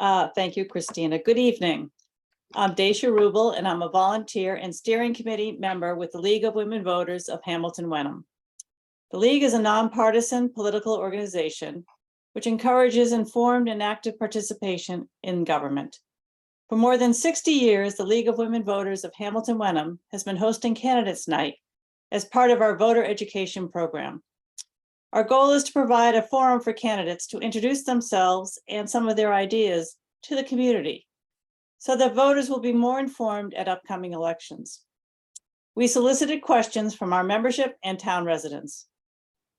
Thank you, Christina. Good evening. I'm Dacia Rubel, and I'm a volunteer and steering committee member with the League of Women Voters of Hamilton Wenham. The League is a nonpartisan political organization which encourages informed and active participation in government. For more than 60 years, the League of Women Voters of Hamilton Wenham has been hosting Candidates Night as part of our voter education program. Our goal is to provide a forum for candidates to introduce themselves and some of their ideas to the community so that voters will be more informed at upcoming elections. We solicited questions from our membership and town residents.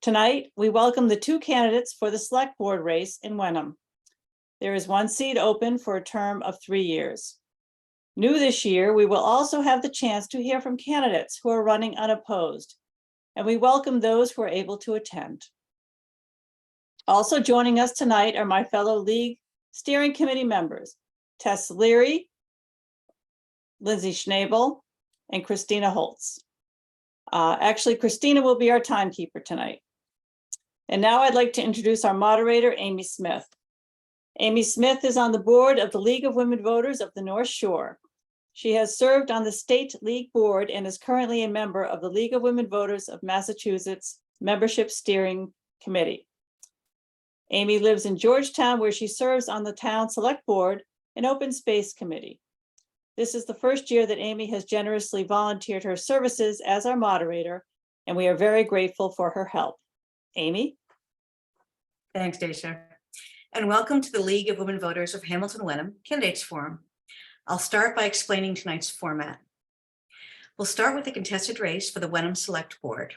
Tonight, we welcome the two candidates for the select board race in Wenham. There is one seat open for a term of 3 years. New this year, we will also have the chance to hear from candidates who are running unopposed, and we welcome those who are able to attend. Also joining us tonight are my fellow League steering committee members, Tess Leary, Lindsay Schnabel, and Christina Holtz. Actually, Christina will be our timekeeper tonight. And now I'd like to introduce our moderator, Amy Smith. Amy Smith is on the board of the League of Women Voters of the North Shore. She has served on the State League Board and is currently a member of the League of Women Voters of Massachusetts Membership Steering Committee. Amy lives in Georgetown, where she serves on the Town Select Board and Open Space Committee. This is the first year that Amy has generously volunteered her services as our moderator, and we are very grateful for her help. Amy? Thanks, Dacia. And welcome to the League of Women Voters of Hamilton Wenham Candidates Forum. I'll start by explaining tonight's format. We'll start with the contested race for the Wenham Select Board,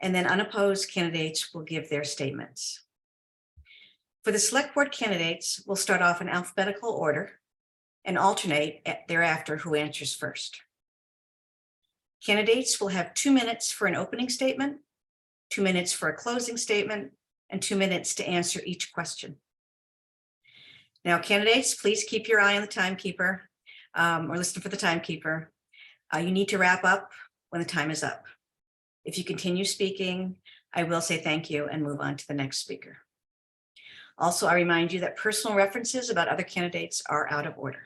and then unopposed candidates will give their statements. For the Select Board candidates, we'll start off in alphabetical order and alternate thereafter who answers first. Candidates will have 2 minutes for an opening statement, 2 minutes for a closing statement, and 2 minutes to answer each question. Now, candidates, please keep your eye on the timekeeper or listen for the timekeeper. You need to wrap up when the time is up. If you continue speaking, I will say thank you and move on to the next speaker. Also, I remind you that personal references about other candidates are out of order.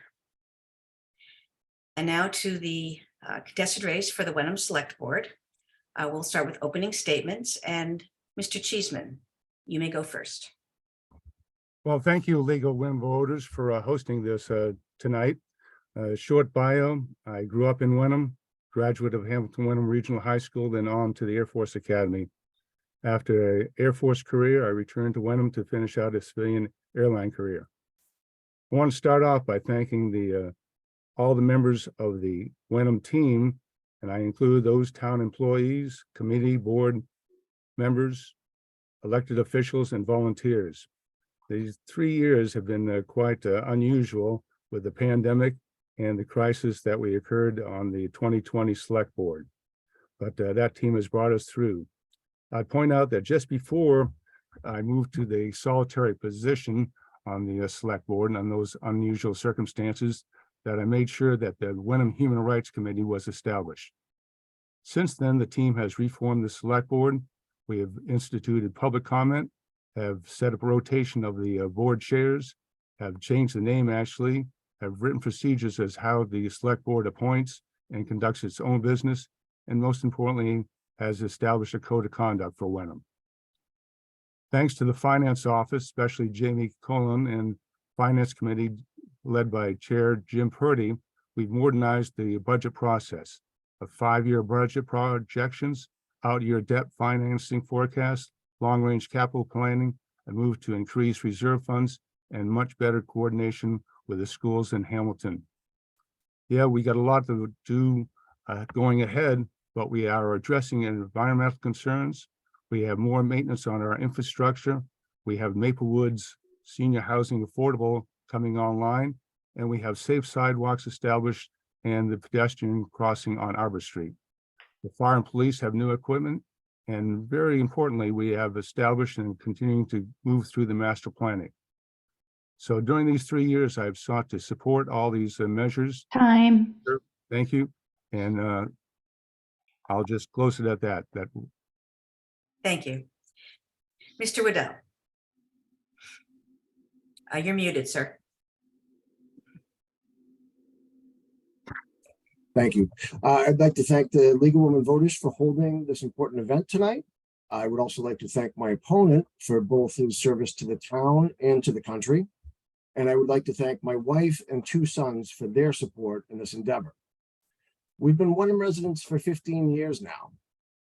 And now to the contested race for the Wenham Select Board. We'll start with opening statements, and Mr. Cheeseman, you may go first. Well, thank you, League of Women Voters, for hosting this tonight. Short bio: I grew up in Wenham, graduate of Hamilton Wenham Regional High School, then on to the Air Force Academy. After an Air Force career, I returned to Wenham to finish out a civilian airline career. I want to start off by thanking all the members of the Wenham team, and I include those town employees, committee, board members, elected officials, and volunteers. These 3 years have been quite unusual with the pandemic and the crisis that we occurred on the 2020 Select Board. But that team has brought us through. I'd point out that just before I moved to the solitary position on the Select Board and on those unusual circumstances, that I made sure that the Wenham Human Rights Committee was established. Since then, the team has reformed the Select Board. We have instituted public comment, have set up a rotation of the board chairs, have changed the name actually, have written procedures as how the Select Board appoints and conducts its own business, and most importantly, has established a code of conduct for Wenham. Thanks to the Finance Office, especially Jamie Cullen and Finance Committee led by Chair Jim Purdy, we've modernized the budget process of 5-year budget projections, out-year debt financing forecast, long-range capital planning, a move to increase reserve funds, and much better coordination with the schools in Hamilton. Yeah, we got a lot to do going ahead, but we are addressing environmental concerns. We have more maintenance on our infrastructure. We have Maplewoods Senior Housing Affordable coming online, and we have safe sidewalks established and the pedestrian crossing on Arbor Street. The fire and police have new equipment, and very importantly, we have established and continuing to move through the master planning. So during these 3 years, I've sought to support all these measures. Time. Thank you. And I'll just close it at that. Thank you. Mr. Waddell. You're muted, sir. Thank you. I'd like to thank the League of Women Voters for holding this important event tonight. I would also like to thank my opponent for both his service to the town and to the country. And I would like to thank my wife and 2 sons for their support in this endeavor. We've been Wenham residents for 15 years now.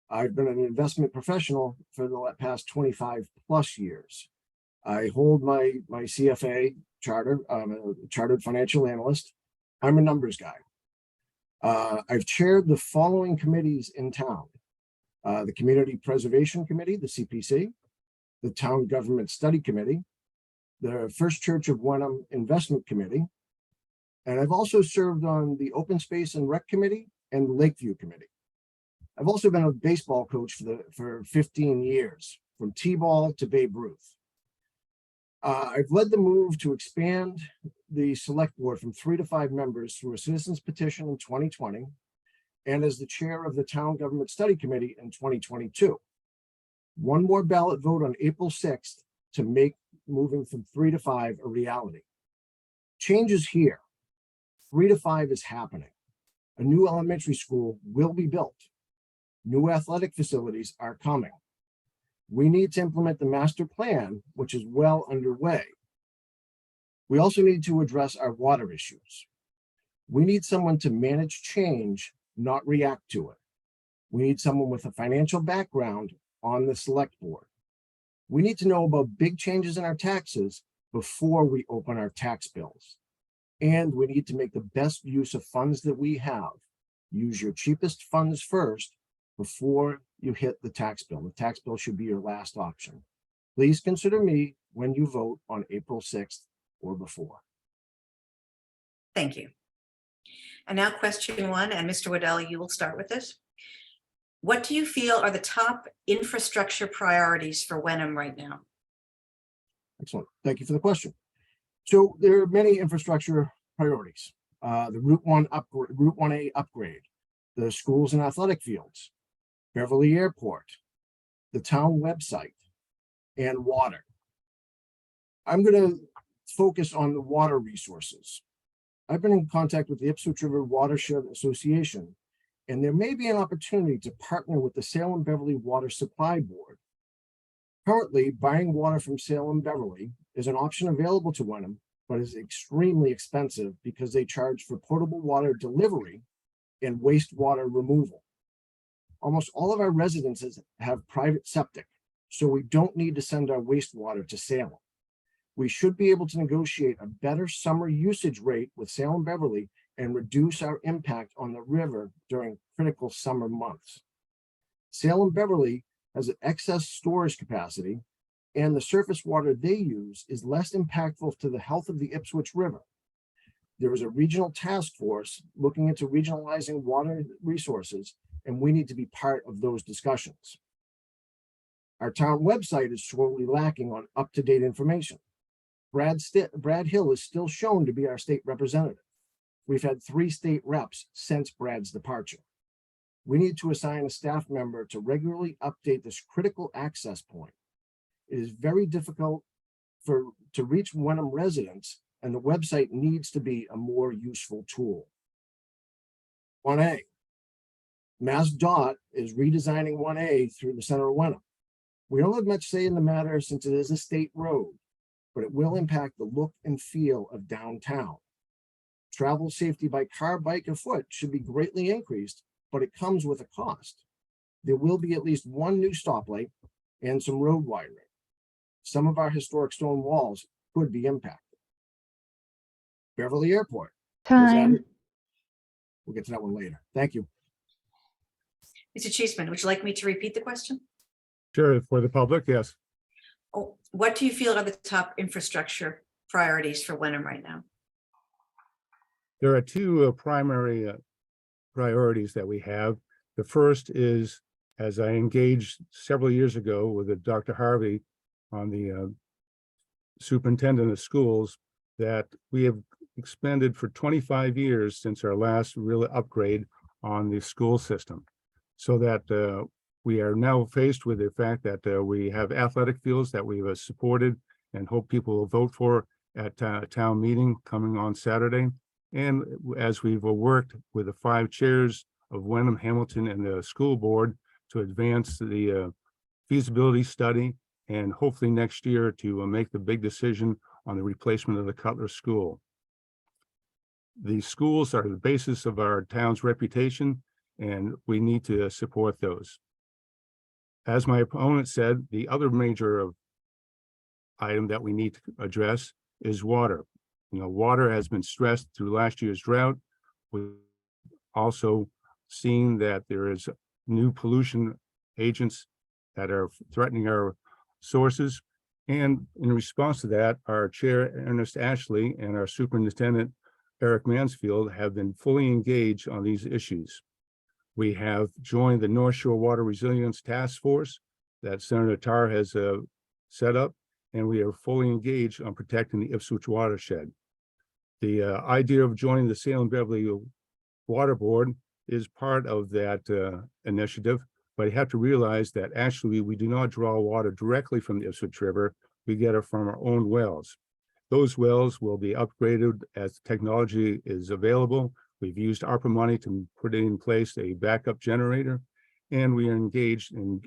I've been an investment professional for the past 25 plus years. I hold my CFA charter. I'm a chartered financial analyst. I'm a numbers guy. I've chaired the following committees in town: the Community Preservation Committee, the CPC, the Town Government Study Committee, the First Church of Wenham Investment Committee, and I've also served on the Open Space and Rec Committee and the Lakeview Committee. I've also been a baseball coach for 15 years, from T-ball to Babe Ruth. I've led the move to expand the select board from 3 to 5 members through a citizens petition in 2020, and as the chair of the Town Government Study Committee in 2022. One more ballot vote on April 6th to make moving from 3 to 5 a reality. Change is here. 3 to 5 is happening. A new elementary school will be built. New athletic facilities are coming. We need to implement the master plan, which is well underway. We also need to address our water issues. We need someone to manage change, not react to it. We need someone with a financial background on the select board. We need to know about big changes in our taxes before we open our tax bills. And we need to make the best use of funds that we have. Use your cheapest funds first before you hit the tax bill. The tax bill should be your last option. Please consider me when you vote on April 6th or before. Thank you. And now question 1, and Mr. Waddell, you will start with this. What do you feel are the top infrastructure priorities for Wenham right now? Excellent. Thank you for the question. So there are many infrastructure priorities. The Route 1A upgrade, the schools and athletic fields, Beverly Airport, the town website, and water. I'm going to focus on the water resources. I've been in contact with the Ipswich River Watershed Association, and there may be an opportunity to partner with the Salem Beverly Water Supply Board. Currently, buying water from Salem Beverly is an option available to Wenham, but is extremely expensive because they charge for potable water delivery and wastewater removal. Almost all of our residences have private septic, so we don't need to send our wastewater to Salem. We should be able to negotiate a better summer usage rate with Salem Beverly and reduce our impact on the river during critical summer months. Salem Beverly has an excess storage capacity, and the surface water they use is less impactful to the health of the Ipswich River. There is a regional task force looking into regionalizing water resources, and we need to be part of those discussions. Our town website is sorely lacking on up-to-date information. Brad Hill is still shown to be our state representative. We've had 3 state reps since Brad's departure. We need to assign a staff member to regularly update this critical access point. It is very difficult to reach Wenham residents, and the website needs to be a more useful tool. 1A. MassDOT is redesigning 1A through the center of Wenham. We don't have much say in the matter since it is a state road, but it will impact the look and feel of downtown. Travel safety by car, bike, and foot should be greatly increased, but it comes with a cost. There will be at least 1 new stoplight and some road widening. Some of our historic stone walls could be impacted. Beverly Airport. Time. We'll get to that one later. Thank you. Mr. Cheeseman, would you like me to repeat the question? Sure, for the public, yes. Oh, what do you feel are the top infrastructure priorities for Wenham right now? There are 2 primary priorities that we have. The first is, as I engaged several years ago with Dr. Harvey on the superintendent of schools, that we have expended for 25 years since our last real upgrade on the school system, so that we are now faced with the fact that we have athletic fields that we've supported and hope people will vote for at town meeting coming on Saturday. And as we've worked with the 5 chairs of Wenham, Hamilton, and the school board to advance the feasibility study, and hopefully next year to make the big decision on the replacement of the Cutler School. The schools are the basis of our town's reputation, and we need to support those. As my opponent said, the other major item that we need to address is water. You know, water has been stressed through last year's drought. We've also seen that there is new pollution agents that are threatening our sources. And in response to that, our chair, Ernest Ashley, and our superintendent, Eric Mansfield, have been fully engaged on these issues. We have joined the North Shore Water Resilience Task Force that Senator Tarr has set up, and we are fully engaged on protecting the Ipswich watershed. The idea of joining the Salem Beverly Water Board is part of that initiative, but you have to realize that actually we do not draw water directly from the Ipswich River. We get it from our own wells. Those wells will be upgraded as technology is available. We've used ARPA money to put in place a backup generator, and we are engaged in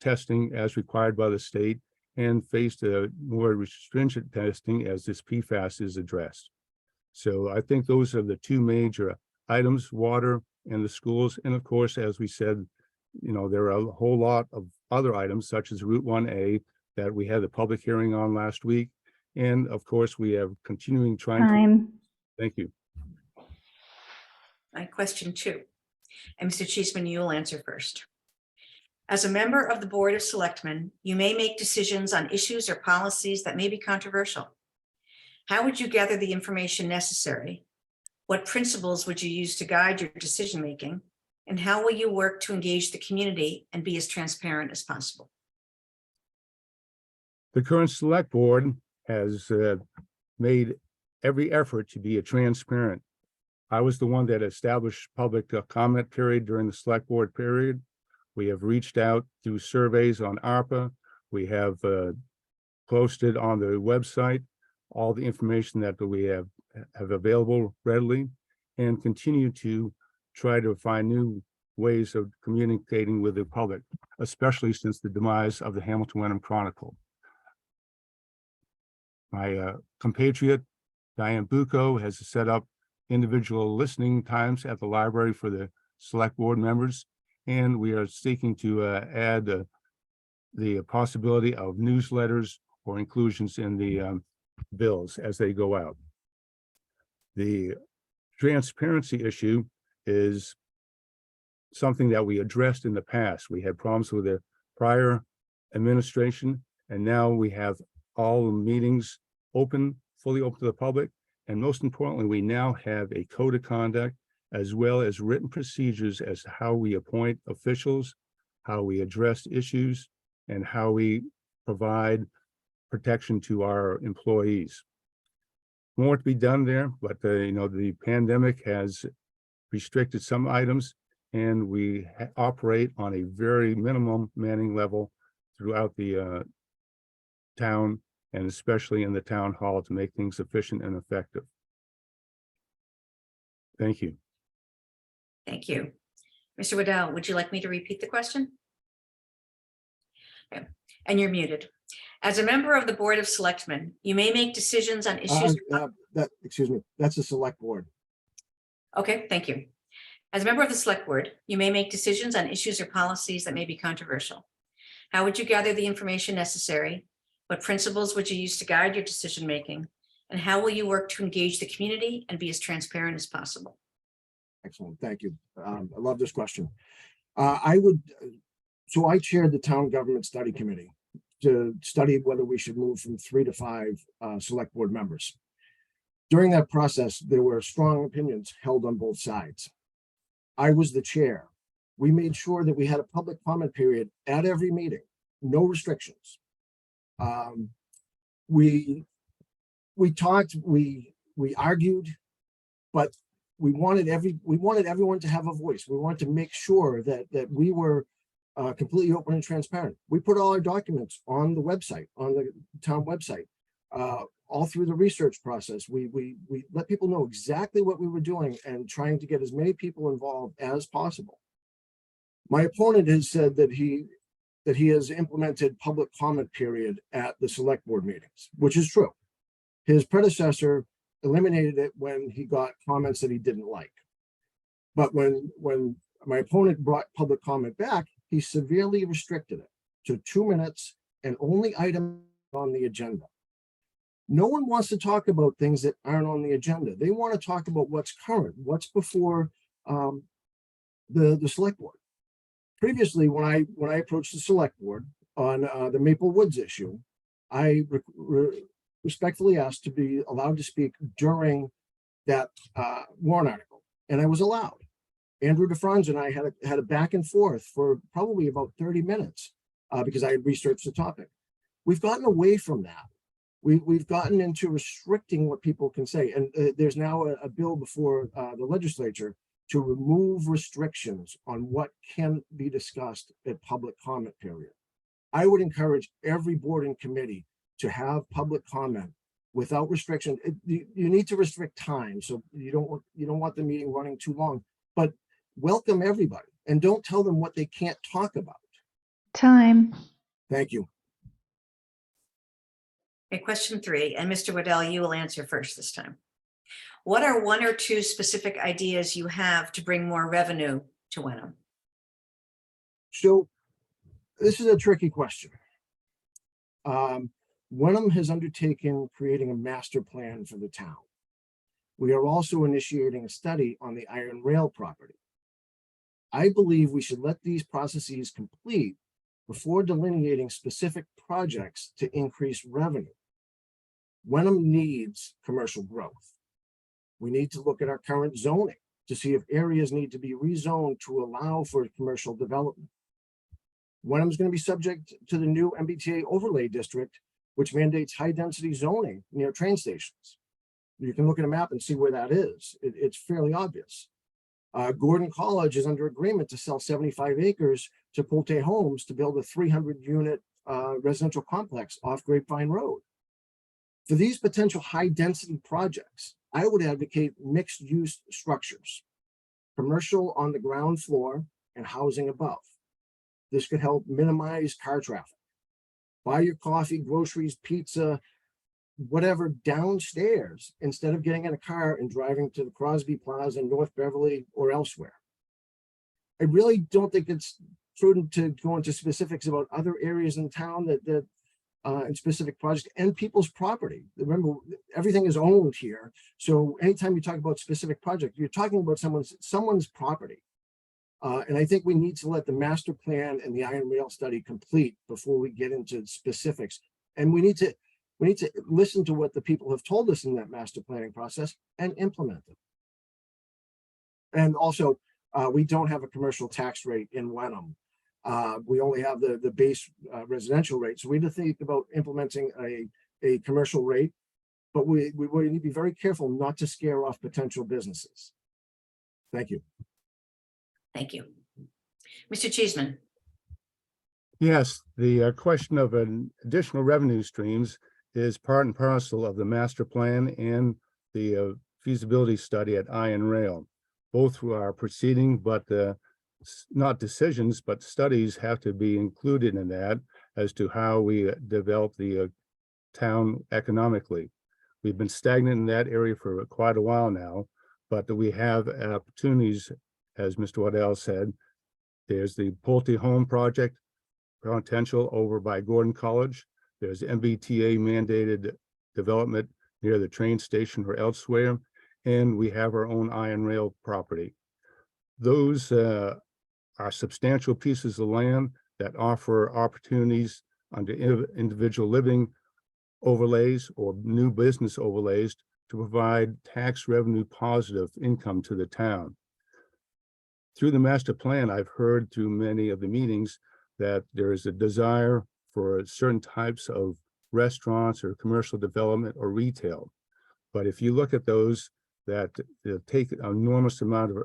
testing as required by the state and faced a more stringent testing as this PFAS is addressed. So I think those are the 2 major items, water and the schools. And of course, as we said, you know, there are a whole lot of other items such as Route 1A that we had the public hearing on last week. And of course, we have continuing trying to. Thank you. My question 2, and Mr. Cheeseman, you will answer first. As a member of the Board of Selectmen, you may make decisions on issues or policies that may be controversial. How would you gather the information necessary? What principles would you use to guide your decision-making? And how will you work to engage the community and be as transparent as possible? The current select board has made every effort to be transparent. I was the one that established public comment period during the select board period. We have reached out through surveys on ARPA. We have posted on the website all the information that we have available readily, and continue to try to find new ways of communicating with the public, especially since the demise of the Hamilton Wenham Chronicle. My compatriot, Diane Bucco, has set up individual listening times at the library for the select board members, and we are seeking to add the possibility of newsletters or inclusions in the bills as they go out. The transparency issue is something that we addressed in the past. We had problems with the prior administration, and now we have all the meetings open, fully open to the public. And most importantly, we now have a code of conduct as well as written procedures as to how we appoint officials, how we address issues, and how we provide protection to our employees. More to be done there, but you know, the pandemic has restricted some items, and we operate on a very minimum manning level throughout the town, and especially in the town hall, to make things efficient and effective. Thank you. Thank you. Mr. Waddell, would you like me to repeat the question? Okay. And you're muted. As a member of the Board of Selectmen, you may make decisions on issues. Excuse me, that's the select board. Okay, thank you. As a member of the Select Board, you may make decisions on issues or policies that may be controversial. How would you gather the information necessary? What principles would you use to guide your decision-making? And how will you work to engage the community and be as transparent as possible? Excellent, thank you. I love this question. So I chaired the Town Government Study Committee to study whether we should move from 3 to 5 select board members. During that process, there were strong opinions held on both sides. I was the chair. We made sure that we had a public comment period at every meeting, no restrictions. We talked, we argued, but we wanted everyone to have a voice. We wanted to make sure that we were completely open and transparent. We put all our documents on the website, on the town website. all through the research process, we let people know exactly what we were doing and trying to get as many people involved as possible. My opponent has said that he has implemented public comment period at the select board meetings, which is true. His predecessor eliminated it when he got comments that he didn't like. But when my opponent brought public comment back, he severely restricted it to 2 minutes and only items on the agenda. No one wants to talk about things that aren't on the agenda. They want to talk about what's current, what's before the select board. Previously, when I approached the select board on the Maple Woods issue, I respectfully asked to be allowed to speak during that warrant article, and I was allowed. Andrew DeFranz and I had a back and forth for probably about 30 minutes because I had researched the topic. We've gotten away from that. We've gotten into restricting what people can say, and there's now a bill before the legislature to remove restrictions on what can be discussed at public comment period. I would encourage every board and committee to have public comment without restriction. You need to restrict time, so you don't want the meeting running too long, but welcome everybody and don't tell them what they can't talk about. Time. Thank you. Okay, question 3, and Mr. Waddell, you will answer first this time. What are 1 or 2 specific ideas you have to bring more revenue to Wenham? So this is a tricky question. Wenham has undertaken creating a master plan for the town. We are also initiating a study on the Iron Rail property. I believe we should let these processes complete before delineating specific projects to increase revenue. Wenham needs commercial growth. We need to look at our current zoning to see if areas need to be rezoned to allow for commercial development. Wenham's going to be subject to the new MBTA overlay district, which mandates high-density zoning near train stations. You can look at a map and see where that is. It's fairly obvious. Gordon College is under agreement to sell 75 acres to Pulte Homes to build a 300-unit residential complex off Grapevine Road. For these potential high-density projects, I would advocate mixed-use structures, commercial on the ground floor and housing above. This could help minimize car traffic. Buy your coffee, groceries, pizza, whatever downstairs instead of getting in a car and driving to the Crosby Plaza in North Beverly or elsewhere. I really don't think it's prudent to go into specifics about other areas in town that in specific projects and people's property. Remember, everything is owned here. So anytime you talk about specific project, you're talking about someone's property. And I think we need to let the master plan and the Iron Rail study complete before we get into specifics. And we need to listen to what the people have told us in that master planning process and implement it. And also, we don't have a commercial tax rate in Wenham. We only have the base residential rate. So we need to think about implementing a commercial rate, but we need to be very careful not to scare off potential businesses. Thank you. Thank you. Mr. Cheeseman. Yes, the question of an additional revenue streams is part and parcel of the master plan and the feasibility study at Iron Rail. Both are proceeding, but not decisions, but studies have to be included in that as to how we develop the town economically. We've been stagnant in that area for quite a while now, but we have opportunities, as Mr. Waddell said. There's the Pulte Home project potential over by Gordon College. There's MBTA mandated development near the train station or elsewhere, and we have our own Iron Rail property. Those are substantial pieces of land that offer opportunities under individual living overlays or new business overlays to provide tax revenue positive income to the town. Through the master plan, I've heard through many of the meetings that there is a desire for certain types of restaurants or commercial development or retail. But if you look at those that take an enormous amount of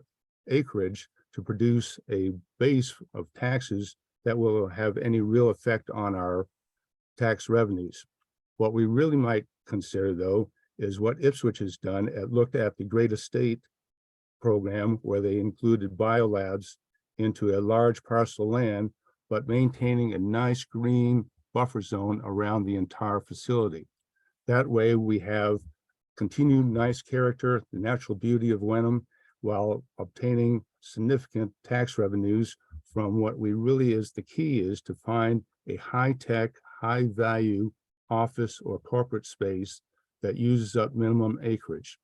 acreage to produce a base of taxes that will have any real effect on our tax revenues. What we really might consider, though, is what Ipswich has done looked at the Great Estate program, where they included biolabs into a large parcel of land, but maintaining a nice green buffer zone around the entire facility. That way we have continued nice character, the natural beauty of Wenham, while obtaining significant tax revenues from what we really is the key is to find a high-tech, high-value office or corporate space that uses up minimum acreage.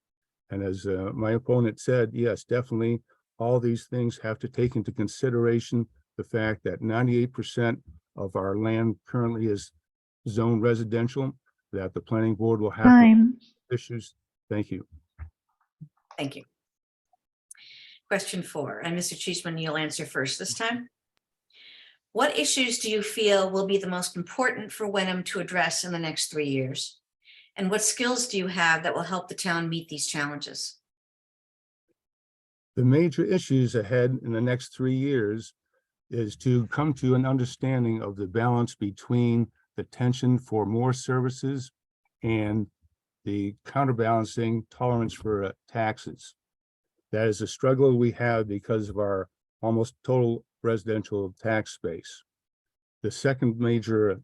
And as my opponent said, yes, definitely all these things have to take into consideration the fact that 98% of our land currently is zoned residential, that the planning board will have issues. Thank you. Thank you. Question 4, and Mr. Cheeseman, you'll answer first this time. What issues do you feel will be the most important for Wenham to address in the next 3 years? And what skills do you have that will help the town meet these challenges? The major issues ahead in the next 3 years is to come to an understanding of the balance between the tension for more services and the counterbalancing tolerance for taxes. That is a struggle we have because of our almost total residential tax space. The second major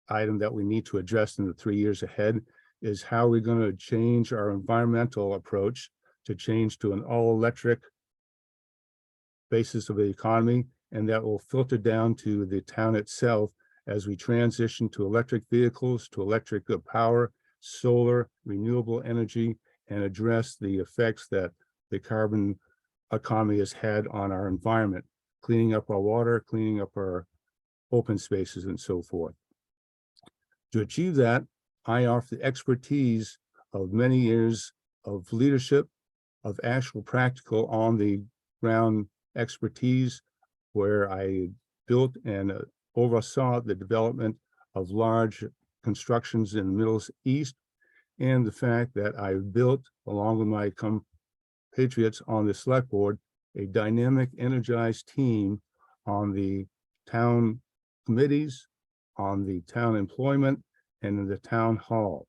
item that we need to address in the 3 years ahead is how we're going to change our environmental approach to change to an all-electric basis of the economy, and that will filter down to the town itself as we transition to electric vehicles, to electric power, solar, renewable energy, and address the effects that the carbon economy has had on our environment, cleaning up our water, cleaning up our open spaces, and so forth. To achieve that, I offer the expertise of many years of leadership, of actual practical on the ground expertise, where I built and oversaw the development of large constructions in the Middle East, and the fact that I built, along with my compatriots on the select board, a dynamic, energized team on the town committees, on the town employment, and in the town hall.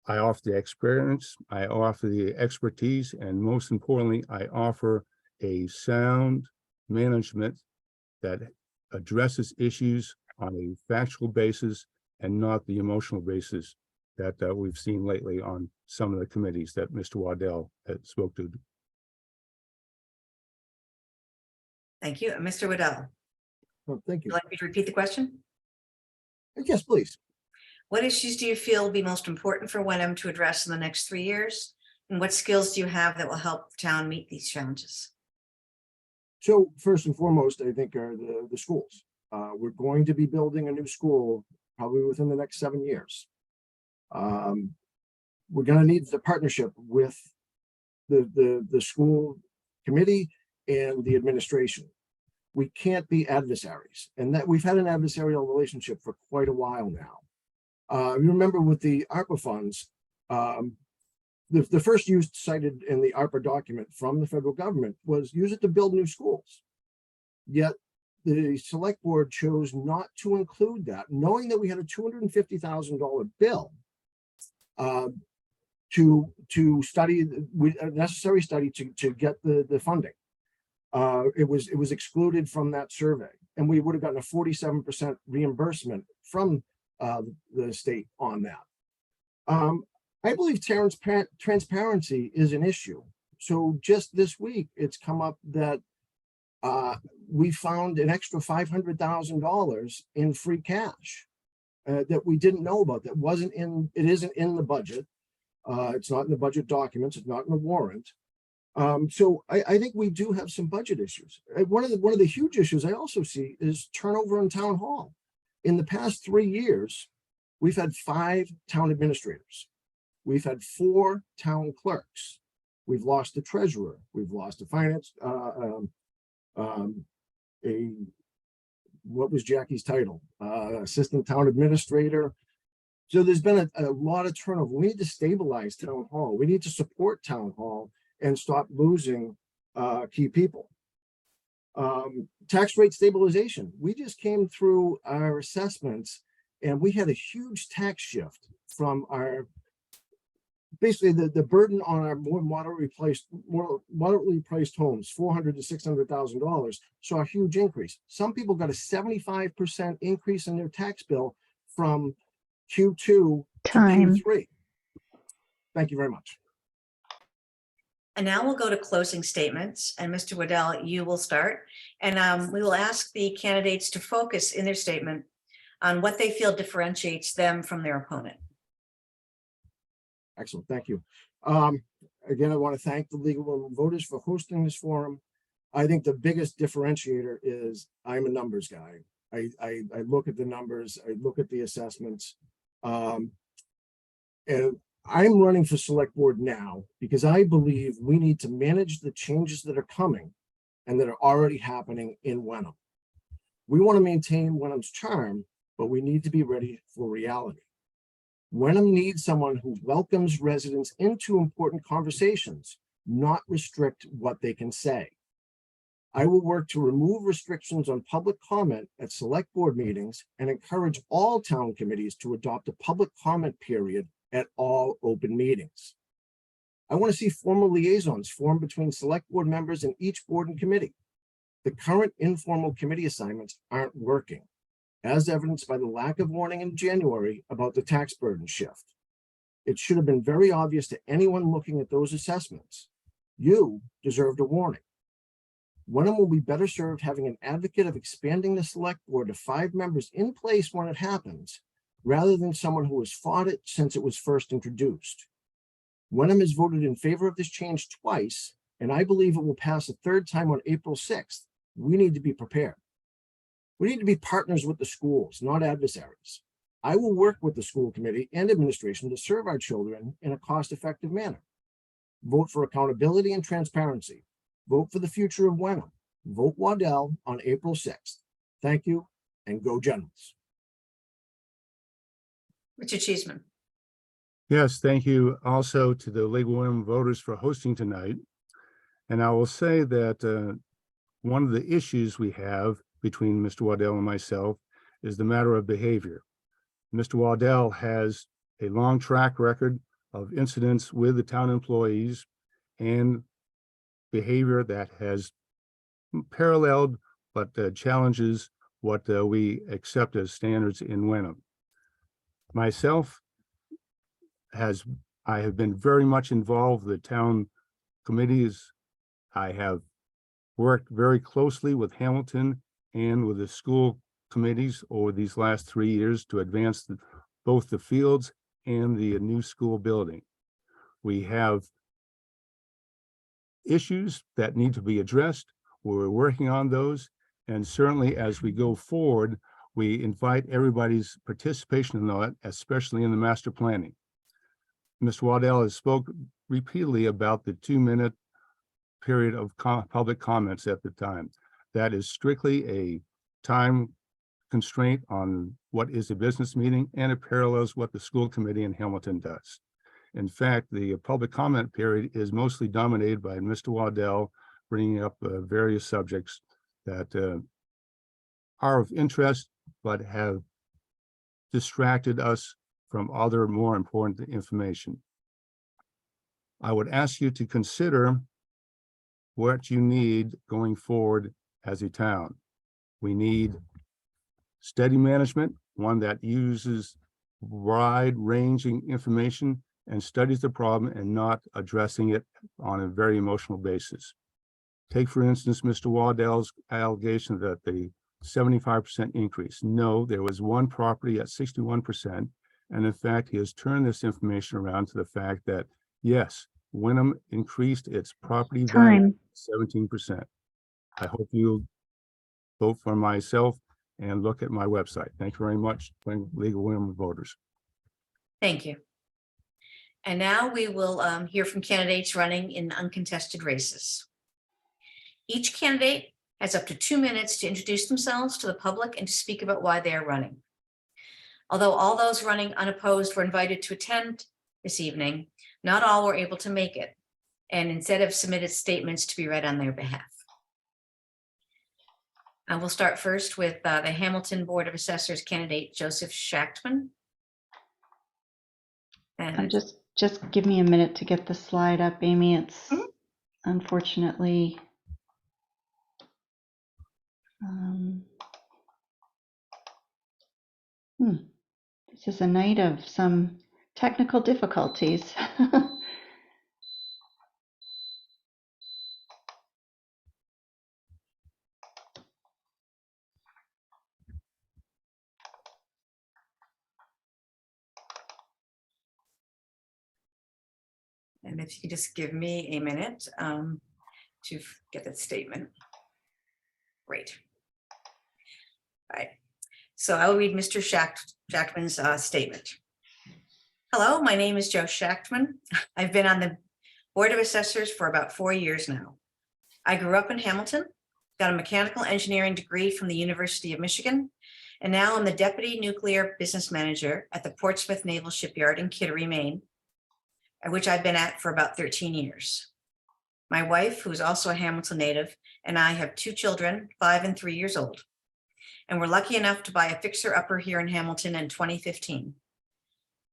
I offer the experience, I offer the expertise, and most importantly, I offer a sound management that addresses issues on a factual basis and not the emotional basis that we've seen lately on some of the committees that Mr. Waddell had spoke to. Thank you. Mr. Waddell, Oh, thank would you you. like me to repeat the question? Yes, please. What issues do you feel will be most important for Wenham to address in the next 3 years? And what skills do you have that will help the town meet these challenges? So first and foremost, I think are the schools. We're going to be building a new school probably within the next 7 years. We're going to need the partnership with the school committee and the administration. We can't be adversaries, and that we've had an adversarial relationship for quite a while now. You remember with the ARPA funds, the first use cited in the ARPA document from the federal government was use it to build new schools. Yet the select board chose not to include that, knowing that we had a $250,000 bill to study a necessary study to get the funding. It was excluded from that survey, and we would have gotten a 47% reimbursement from the state on that. I believe transparency is an issue. So just this week, it's come up that we found an extra $500,000 in free cash that we didn't know about. That wasn't in. It isn't in the budget. It's not in the budget documents. It's not in the warrant. So I think we do have some budget issues. One of the huge issues I also see is turnover in town hall. In the past 3 years, we've had 5 town administrators. We've had 4 town clerks. We've lost a treasurer. We've lost a finance, what was Jackie's title? Assistant town administrator. So there's been a lot of turnover. We need to stabilize town hall. We need to support town hall and stop losing key people. Tax rate stabilization. We just came through our assessments, And we had a huge tax shift from our, basically the burden on our more moderately priced homes, $400,000 to $600,000, saw a huge increase. Some people got a 75% increase in their tax bill from Q2 to Q3. Thank you very much. And now we'll go to closing statements, and Mr. Waddell, you will start. And we will ask the candidates to focus in their statement on what they feel differentiates them from their opponent. Excellent, thank you. Again, I want to thank the League of Women Voters for hosting this forum. I think the biggest differentiator is I'm a numbers guy. I look at the numbers, I look at the assessments. And I'm running for select board now because I believe we need to manage the changes that are coming and that are already happening in Wenham. We want to maintain Wenham's charm, but we need to be ready for reality. Wenham needs someone who welcomes residents into important conversations, not restrict what they can say. I will work to remove restrictions on public comment at select board meetings and encourage all town committees to adopt a public comment period at all open meetings. I want to see formal liaisons formed between select board members and each board and committee. The current informal committee assignments aren't working, as evidenced by the lack of warning in January about the tax burden shift. It should have been very obvious to anyone looking at those assessments. You deserved a warning. Wenham will be better served having an advocate of expanding the select board to 5 members in place when it happens, rather than someone who has fought it since it was first introduced. Wenham has voted in favor of this change twice, and I believe it will pass a 3rd time on April 6th. We need to be prepared. We need to be partners with the schools, not adversaries. I will work with the school committee and administration to serve our children in a cost-effective manner. Vote for accountability and transparency. Vote for the future of Wenham. Vote Waddell on April 6th. Thank you, and go Generals. Richard Cheeseman. Yes, thank you also to the League of Women Voters for hosting tonight. And I will say that one of the issues we have between Mr. Waddell and myself is the matter of behavior. Mr. Waddell has a long track record of incidents with the town employees and behavior that has paralleled but challenges what we accept as standards in Wenham. Myself, I have been very much involved with the town committees. I have worked very closely with Hamilton and with the school committees over these last 3 years to advance both the fields and the new school building. We have issues that need to be addressed. We're working on those. And certainly as we go forward, we invite everybody's participation in that, especially in the master planning. Mr. Waddell has spoke repeatedly about the 2-minute period of public comments at the time. That is strictly a time constraint on what is a business meeting, and it parallels what the school committee in Hamilton does. In fact, the public comment period is mostly dominated by Mr. Waddell bringing up various subjects that are of interest, but have distracted us from other more important information. I would ask you to consider what you need going forward as a town. We need steady management, one that uses wide-ranging information and studies the problem and not addressing it on a very emotional basis. Take, for instance, Mr. Waddell's allegation that the 75% increase. No, there was one property at 61%. And in fact, he has turned this information around to the fact that, yes, Wenham increased its property value 17%. I hope you'll vote for myself and look at my website. Thank you very much, League of Women Voters. Thank you. And now we will hear from candidates running in uncontested races. Each candidate has up to 2 minutes to introduce themselves to the public and to speak about why they are running. Although all those running unopposed were invited to attend this evening, not all were able to make it, and instead have submitted statements to be read on their behalf. We'll start first with the Hamilton Board of Assessors candidate Joseph Schachtman. And Just give me a minute to get the slide up, Amy. It's Mhm. unfortunately this is a night of some technical difficulties. if you could just give me a minute to get that statement. Great. All right. So I will read Mr. Schachtman's statement. Hello, my name is Joe Schachtman. I've been on the Board of Assessors for about 4 years now. I grew up in Hamilton, got a mechanical engineering degree from the University of Michigan, and now I'm the Deputy Nuclear Business Manager at the Portsmouth Naval Shipyard in Kittery, Maine, which I've been at for about 13 years. My wife, who is also a Hamilton native, and I have 2 children, 5 and 3 years old. And we're lucky enough to buy a fixer-upper here in Hamilton in 2015.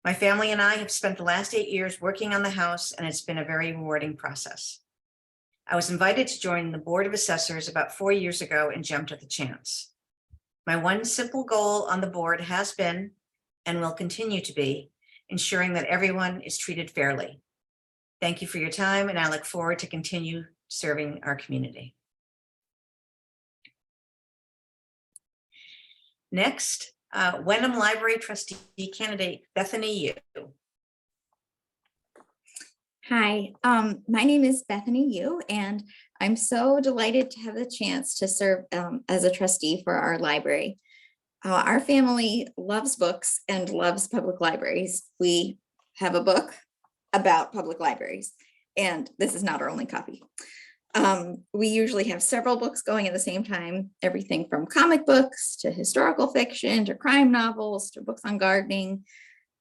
My family and I have spent the last 8 years working on the house, and it's been a very rewarding process. I was invited to join the Board of Assessors about 4 years ago and jumped at the chance. My one simple goal on the board has been, and will continue to be, ensuring that everyone is treated fairly. Thank you for your time, and I look forward to continue serving our community. Next, Wenham Library Trustee candidate Bethany Yu. Hi, my name is Bethany Yu, and I'm so delighted to have the chance to serve as a trustee for our library. Our family loves books and loves public libraries. We have a book about public libraries, and this is not our only copy. We usually have several books going at the same time, everything from comic books to historical fiction to crime novels to books on gardening.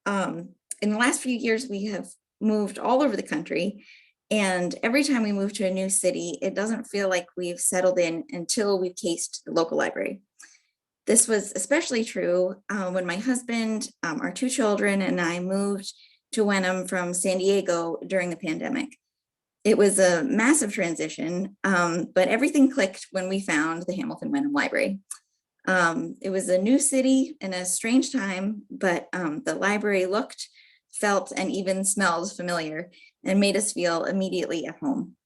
In the last few years, we have moved all over the country, and every time we move to a new city, it doesn't feel like we've settled in until we've cased the local library. This was especially true when my husband, our 2 children, and I moved to Wenham from San Diego during the pandemic. It was a massive transition, but everything clicked when we found the Hamilton Wenham Library. It was a new city and a strange time, but the library looked, felt, and even smelled familiar and made us feel immediately at home.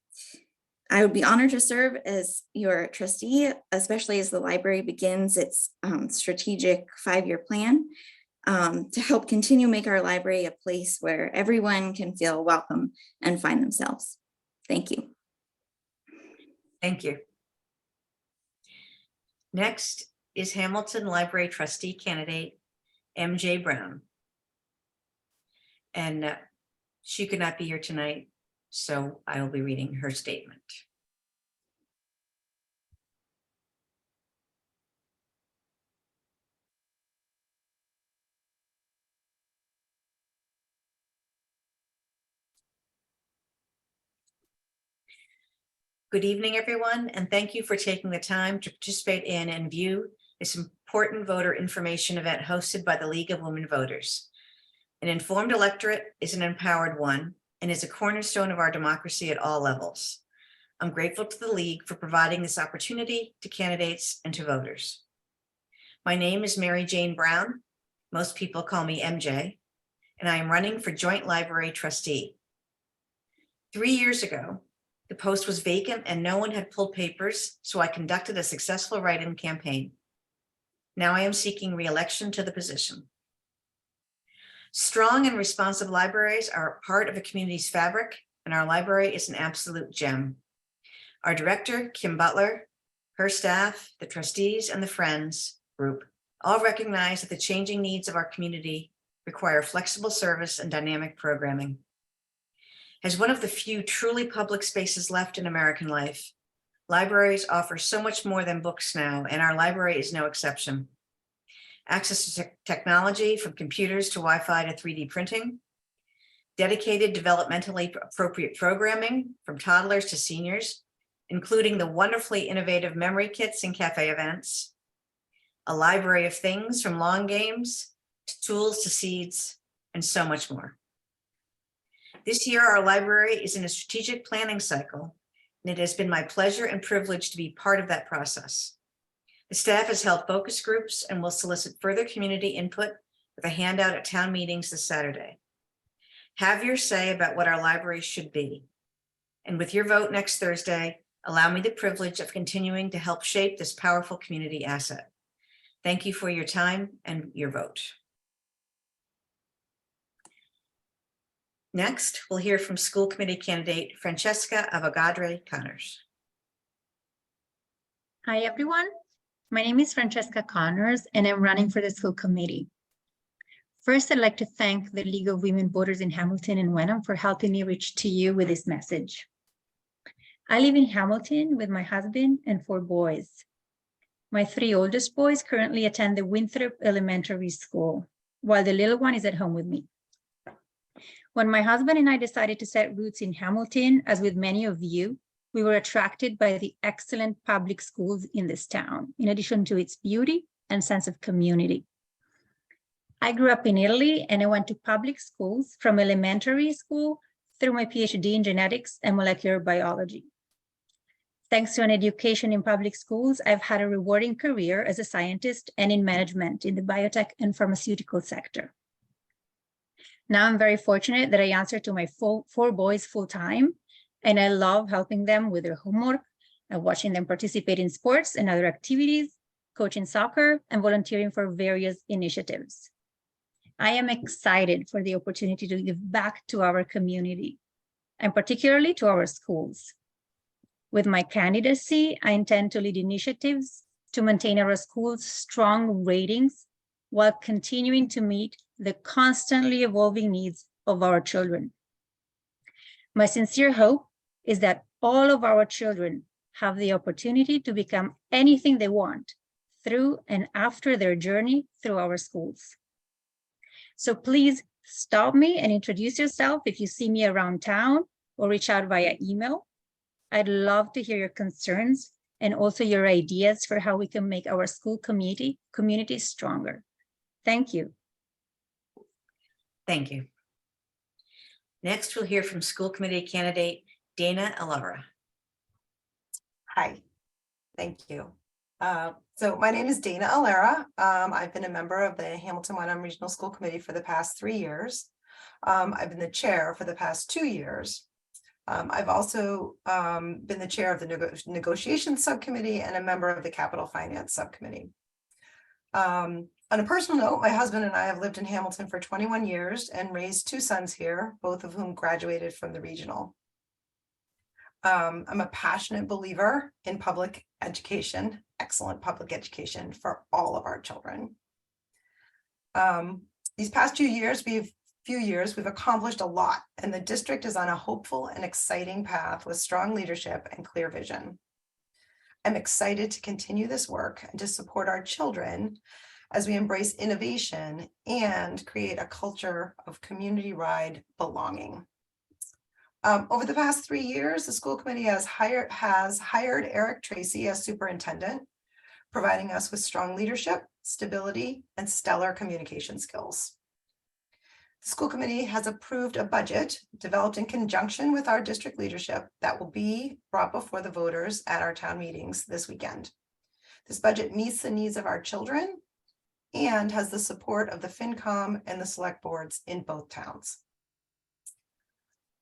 I would be honored to serve as your trustee, especially as the library begins its strategic 5-year plan to help continue make our library a place where everyone can feel welcome and find themselves. Thank you. Thank you. Next is Hamilton Library Trustee candidate MJ Brown. And she could not be here tonight, so I will be reading her statement. Good evening, everyone, and thank you for taking the time to participate in and view this important voter information event hosted by the League of Women Voters. An informed electorate is an empowered one and is a cornerstone of our democracy at all levels. I'm grateful to the League for providing this opportunity to candidates and to voters. My name is Mary Jane Brown. Most people call me MJ, and I am running for Joint Library Trustee. 3 years ago, the post was vacant and no one had pulled papers, so I conducted a successful write-in campaign. Now I am seeking re-election to the position. Strong and responsive libraries are a part of a community's fabric, and our library is an absolute gem. Our director, Kim Butler, her staff, the trustees, and the Friends group all recognize that the changing needs of our community require flexible service and dynamic programming. As one of the few truly public spaces left in American life, libraries offer so much more than books now, and our library is no exception. Access to technology, from computers to Wi-Fi to 3D printing, dedicated developmentally appropriate programming from toddlers to seniors, including the wonderfully innovative memory kits and cafe events, a library of things from lawn games to tools to seeds, and so much more. This year, our library is in a strategic planning cycle, and it has been my pleasure and privilege to be part of that process. The staff has held focus groups and will solicit further community input with a handout at town meetings this Saturday. Have your say about what our library should be. And with your vote next Thursday, allow me the privilege of continuing to help shape this powerful community asset. Thank you for your time and your vote. Next, we'll hear from school committee candidate Francesca Avogadre Connors. Hi, everyone. My name is Francesca Connors, and I'm running for the school committee. First, I'd like to thank the League of Women Voters in Hamilton and Wenham for helping me reach to you with this message. I live in Hamilton with my husband and 4 boys. My 3 oldest boys currently attend the Winthrop Elementary School, while the little one is at home with me. When my husband and I decided to set roots in Hamilton, as with many of you, we were attracted by the excellent public schools in this town, in addition to its beauty and sense of community. I grew up in Italy, and I went to public schools from elementary school through my PhD in genetics and molecular biology. Thanks to an education in public schools, I've had a rewarding career as a scientist and in management in the biotech and pharmaceutical sector. Now I'm very fortunate that I answer to my 4 boys full time, and I love helping them with their homework and watching them participate in sports and other activities, coaching soccer, and volunteering for various initiatives. I am excited for the opportunity to give back to our community, and particularly to our schools. With my candidacy, I intend to lead initiatives to maintain our schools' strong ratings while continuing to meet the constantly evolving needs of our children. My sincere hope is that all of our children have the opportunity to become anything they want through and after their journey through our schools. So please stop me and introduce yourself if you see me around town, or reach out via email. I'd love to hear your concerns and also your ideas for how we can make our school community stronger. Thank you. Thank you. Next, we'll hear from school committee candidate Dana Alara. Hi, thank you. So my name is Dana Alara. I've been a member of the Hamilton-Wenham Regional School Committee for the past 3 years. I've been the chair for the past 2 years. I've also been the chair of the negotiations subcommittee and a member of the capital finance subcommittee. On a personal note, my husband and I have lived in Hamilton for 21 years and raised 2 sons here, both of whom graduated from the regional. I'm a passionate believer in public education, excellent public education for all of our children. These past 2 years, we've accomplished a lot, and the district is on a hopeful and exciting path with strong leadership and clear vision. I'm excited to continue this work and to support our children as we embrace innovation and create a culture of community-wide belonging. Over the past 3 years, the school committee has hired Eric Tracy as superintendent, providing us with strong leadership, stability, and stellar communication skills. The school committee has approved a budget developed in conjunction with our district leadership that will be brought before the voters at our town meetings this weekend. This budget meets the needs of our children and has the support of the FinCom and the select boards in both towns.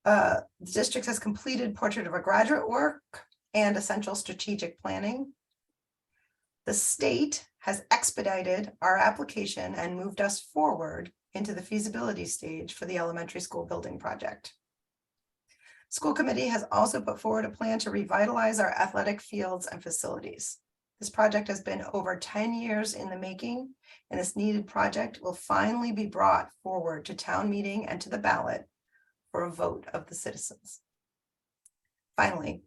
The district has completed portrait of a graduate work and essential strategic planning. The state has expedited our application and moved us forward into the feasibility stage for the elementary school building project. School committee has also put forward a plan to revitalize our athletic fields and facilities. This project has been over 10 years in the making, and this needed project will finally be brought forward to town meeting and to the ballot for a vote of the citizens. Finally,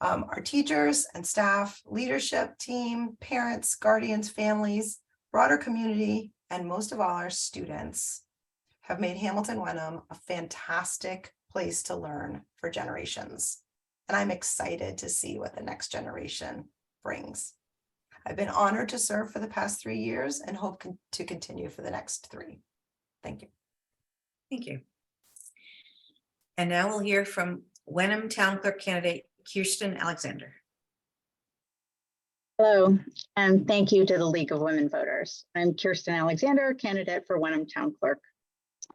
our teachers and staff, leadership team, parents, guardians, families, broader community, and most of all our students have made Hamilton-Wenham a fantastic place to learn for generations. and I'm excited to see what the next generation brings. I've been honored to serve for the past 3 years and hope to continue for the next 3. Thank you. Thank you. And now we'll hear from Wenham Town Clerk candidate Kirsten Alexander. Hello, and thank you to the League of Women Voters. I'm Kirsten Alexander, candidate for Wenham Town Clerk.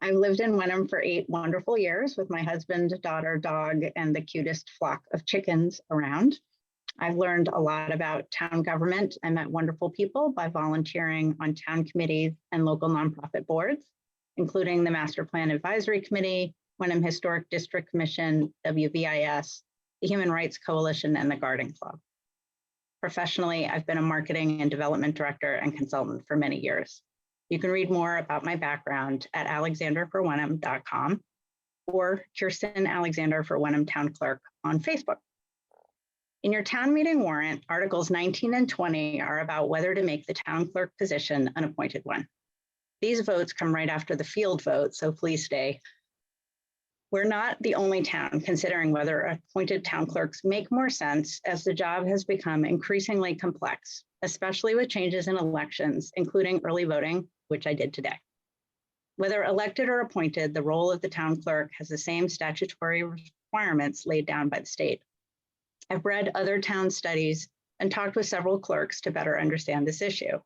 I've lived in Wenham for 8 wonderful years with my husband, daughter, dog, and the cutest flock of chickens around. I've learned a lot about town government and met wonderful people by volunteering on town committees and local nonprofit boards, including the Master Plan Advisory Committee, Wenham Historic District Commission, WVIS, the Human Rights Coalition, and the Garden Club. Professionally, I've been a marketing and development director and consultant for many years. You can read more about my background at alexanderforwenham.com or Kirsten Alexander for Wenham Town Clerk on Facebook. In your town meeting warrant, Articles 19 and 20 are about whether to make the town clerk position an appointed one. These votes come right after the field vote, so please stay. We're not the only town considering whether appointed town clerks make more sense as the job has become increasingly complex, especially with changes in elections, including early voting, which I did today. Whether elected or appointed, the role of the town clerk has the same statutory requirements laid down by the state. I've read other town studies and talked with several clerks to better understand this issue.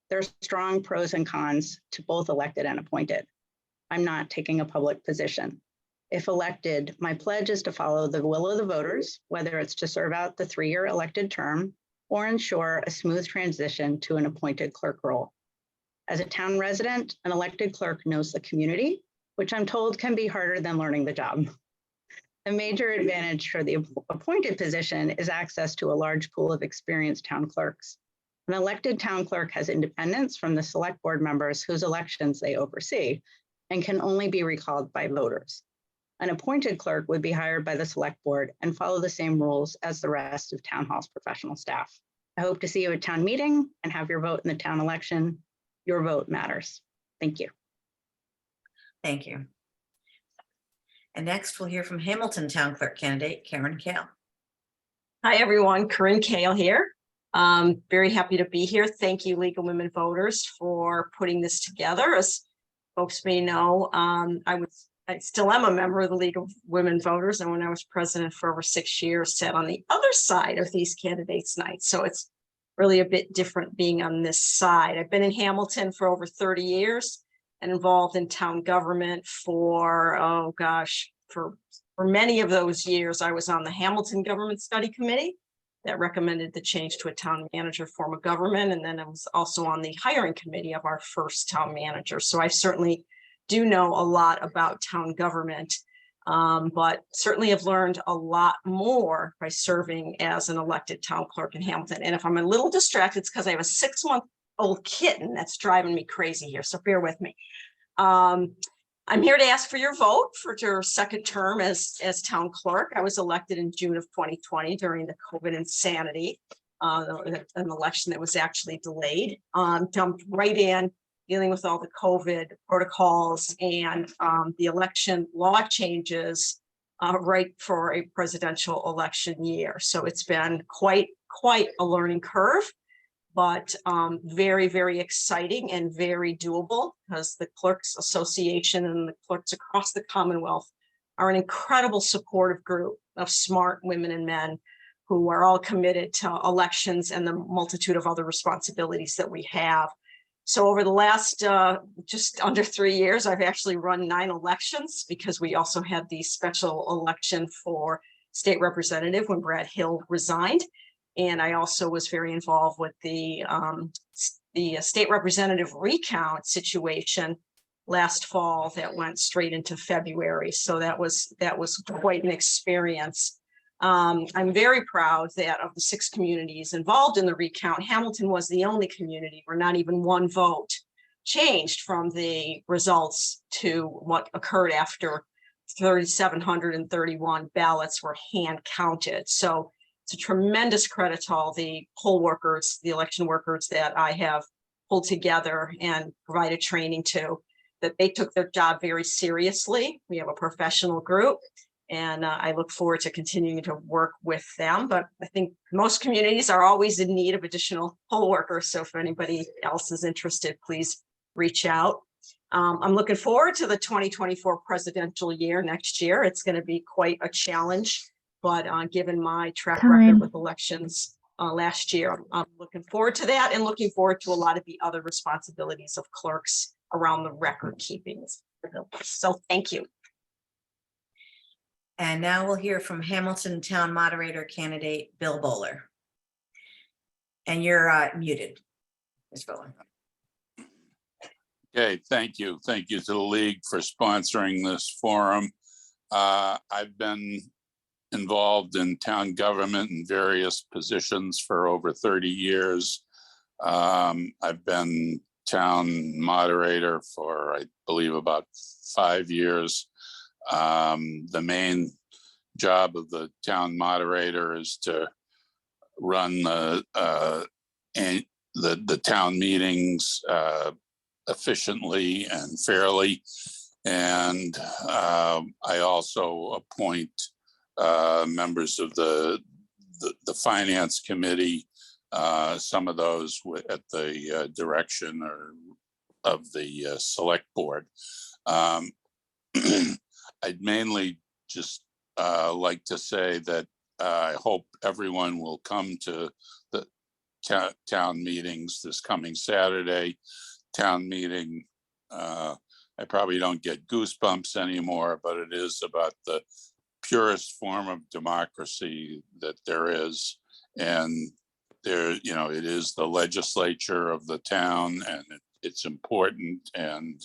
There are strong pros and cons to both elected and appointed. I'm not taking a public position. If elected, my pledge is to follow the will of the voters, whether it's to serve out the 3-year elected term or ensure a smooth transition to an appointed clerk role. As a town resident, an elected clerk knows the community, which I'm told can be harder than learning the job. A major advantage for the appointed position is access to a large pool of experienced town clerks. An elected town clerk has independence from the select board members whose elections they oversee and can only be recalled by voters. An appointed clerk would be hired by the select board and follow the same rules as the rest of town hall's professional staff. I hope to see you at town meeting and have your vote in the town election. Your vote matters. Thank you. Thank you. And next we'll hear from Hamilton Town Clerk candidate Karen Kale. Hi, everyone. Corinne Kale here. Very happy to be here. Thank you, League of Women Voters, for putting this together. As folks may know, I still am a member of the League of Women Voters, and when I was president for over 6 years, sat on the other side of these candidates' nights. So it's really a bit different being on this side. I've been in Hamilton for over 30 years and involved in town government for, oh gosh, for many of those years. I was on the Hamilton Government Study Committee that recommended the change to a town manager form of government. And then I was also on the hiring committee of our first town manager. So I certainly do know a lot about town government, but certainly have learned a lot more by serving as an elected town clerk in Hamilton. And if I'm a little distracted, it's because I have a 6-month-old kitten that's driving me crazy here. So bear with me. I'm here to ask for your vote for your second term as town clerk. I was elected in June of 2020 during the COVID insanity, an election that was actually delayed. Jumped right in, dealing with all the COVID protocols and the election law changes right for a presidential election year. So it's been quite a learning curve, but very, very exciting and very doable, because the Clerks Association and the clerks across the Commonwealth are an incredible supportive group of smart women and men who are all committed to elections and the multitude of other responsibilities that we have. So over the last just under 3 years, I've actually run 9 elections, because we also had the special election for state representative when Brad Hill resigned. And I also was very involved with the state representative recount situation last fall that went straight into February. So that was quite an experience. I'm very proud that of the 6 communities involved in the recount, Hamilton was the only community where not even one vote changed from the results to what occurred after 3,731 ballots were hand counted. So it's a tremendous credit to all the poll workers, the election workers that I have pulled together and provided training to, that they took their job very seriously. We have a professional group, And I look forward to continuing to work with them. But I think most communities are always in need of additional poll workers. So if anybody else is interested, please reach out. I'm looking forward to the 2024 presidential year next year. It's going to be quite a challenge, but given my track record with elections last year, I'm looking forward to that and looking forward to a lot of the other responsibilities of clerks around the record keeping. So thank you. And now we'll hear from Hamilton Town Moderator candidate Bill Bowler. And you're muted, Ms. Bowler. Okay, thank you. Thank you to the league for sponsoring this forum. I've been involved in town government in various positions for over 30 years. I've been town moderator for, I believe, about 5 years. The main job of the town moderator is to run the town meetings efficiently and fairly. And I also appoint members of the finance committee, some of those at the direction of the select board. I'd mainly just like to say that I hope everyone will come to the town meetings this coming Saturday. Town meeting, I probably don't get goosebumps anymore, but it is about the purest form of democracy that there is. And there, you know, it is the legislature of the town, and it's important. And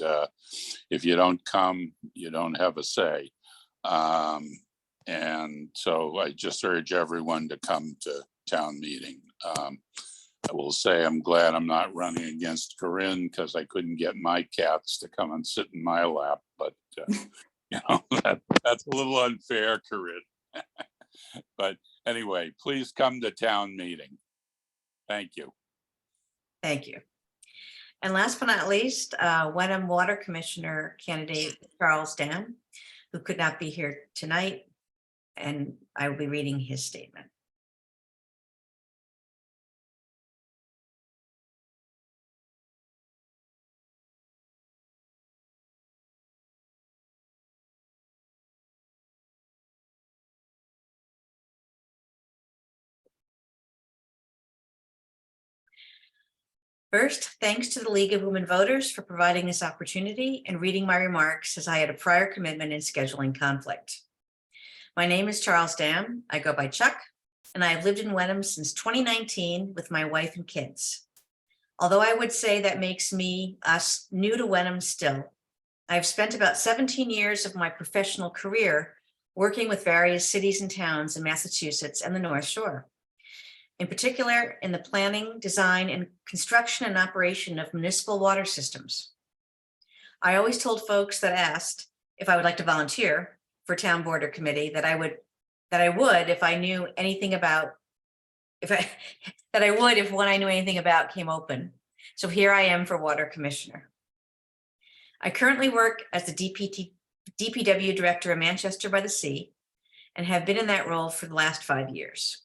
if you don't come, you don't have a say. And so I just urge everyone to come to town meeting. I will say I'm glad I'm not running against Corinne, because I couldn't get my cats to come and sit in my lap. But you know, that's a little unfair, Corinne. But anyway, please come to town meeting. Thank you. Thank you. And last but not least, Wenham Water Commissioner candidate Charles Dam, who could not be here tonight, and I will be reading his statement. First, thanks to the League of Women Voters for providing this opportunity and reading my remarks, as I had a prior commitment in scheduling conflict. My name is Charles Dam. I go by Chuck, and I have lived in Wenham since 2019 with my wife and kids. Although I would say that makes us new to Wenham still. I've spent about 17 years of my professional career working with various cities and towns in Massachusetts and the North Shore. In particular, in the planning, design, and construction and operation of municipal water systems. I always told folks that asked if I would like to volunteer for town board or committee that I would if I knew anything about, if one I knew anything about came open. So here I am for water commissioner. I currently work as the DPW director of Manchester by the Sea and have been in that role for the last 5 years.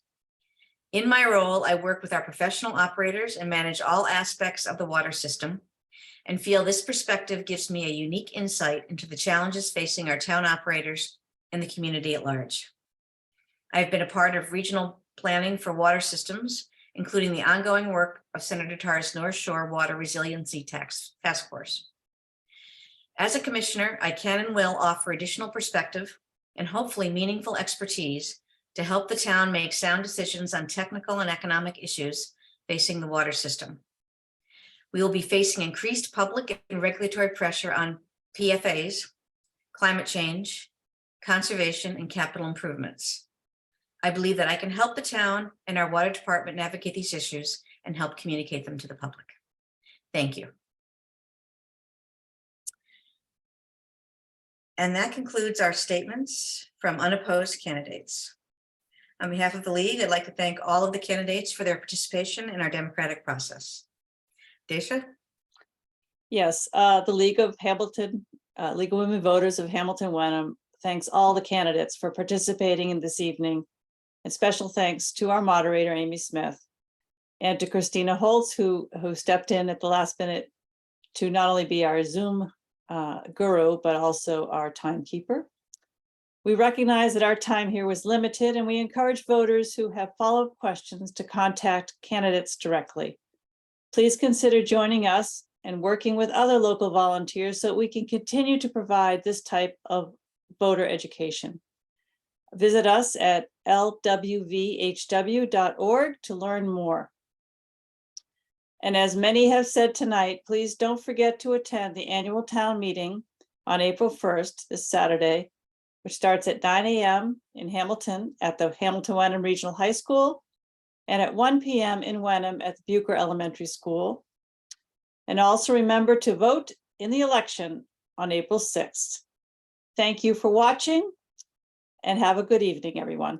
In my role, I work with our professional operators and manage all aspects of the water system, and feel this perspective gives me a unique insight into the challenges facing our town operators and the community at large. I've been a part of regional planning for water systems, including the ongoing work of Senator Tarr's North Shore Water Resiliency Task Force. As a commissioner, I can and will offer additional perspective and hopefully meaningful expertise to help the town make sound decisions on technical and economic issues facing the water system. We will be facing increased public and regulatory pressure on PFAS, climate change, conservation, and capital improvements. I believe that I can help the town and our water department navigate these issues and help communicate them to the public. Thank you. And that concludes our statements from unopposed candidates. On behalf of the League, I'd like to thank all of the candidates for their participation in our democratic process. Daisha? Yes, the League of Women Voters of Hamilton Wenham thanks all the candidates for participating in this evening. And special thanks to our moderator, Amy Smith, and to Christina Holtz, who stepped in at the last minute to not only be our Zoom guru, but also our timekeeper. We recognize that our time here was limited, and we encourage voters who have follow-up questions to contact candidates directly. Please consider joining us and working with other local volunteers so we can continue to provide this type of voter education. Visit us at lwvhw.org to learn more. And as many have said tonight, please don't forget to attend the annual town meeting on April 1st, this Saturday, which starts at 9 a.m. in Hamilton at the Hamilton Wenham Regional High School and at 1 p.m. in Wenham at the Bucher Elementary School. And also remember to vote in the election on April 6th. Thank you for watching and have a good evening, everyone.